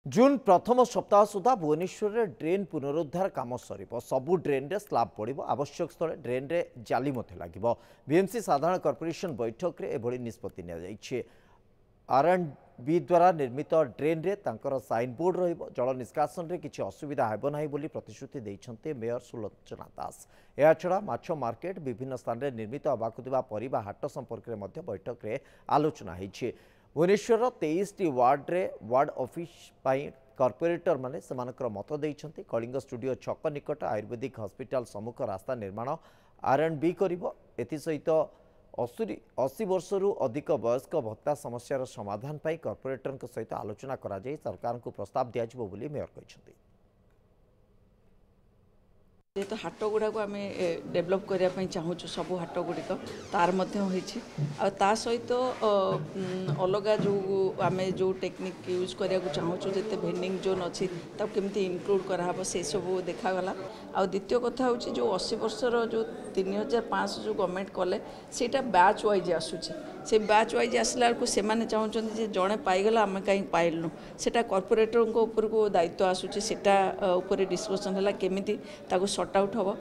जून प्रथम सप्ताह सुधा भुवनेश्वर में ड्रेन पुनरुद्धार काम सर सबू ड्रेन रे स्लाब पड़ो आवश्यक स्थले ड्रेन रे जाली लगे बीएमसी साधारण कॉर्पोरेशन बैठक में एभली निष्पत्ति R&B द्वारा निर्मित ड्रेन रे तांकर साइन बोर्ड रहिबो जल निष्कासन रे किछि असुविधा हेबो नाही बोली प्रतिश्रुति दैछन्ते मेयर सुलोचना दास। एहा छड़ा माछ मार्केट विभिन्न स्थान रे निर्मित अबाकुतिबा परिबा हाट संपर्क रे मध्य बैठक रे आलोचना हैछि। भुवनेश्वर 23टी वार्ड रे वार्ड ऑफिस पाई कॉर्पोरेटर माने समानकर मत दैछन्ते। कलिंग स्टूडियो छक निकट आयुर्वेदिक हॉस्पिटल सम्मुख रास्ता निर्माण R&B करिबो। एथि सहित 80 वर्षरू अधिक वयस्क भत्ता समस्यार समाधान पाई कॉर्पोरेटर सहित आलोचना करा जाय सरकार को प्रस्ताव दियाजिबो बोली मेयर कहछन्ते। तो हाट गुड़ा को आम डेभलप करने चाहूँ सबू हाट गुड़िक तार ता सहित अलग जो आम जो टेक्निक यूज करने को चाहूँ जिते भेंडिंग जोन अच्छी केमती इनक्लूड कराब से सब देखागला। आ द्वितीय कथा हूँ जो 80 वर्षर जो 3500 जो गवर्नमेंट कले से बैच वाइज आसूँ से बैच वाइज आसला से चाहते जड़े पाईगला आम कहीं पाइलु से कॉर्पोरेटर उपर को दायित्व आसूँ से डिस्कसन है केमी शॉर्ट आउट हम।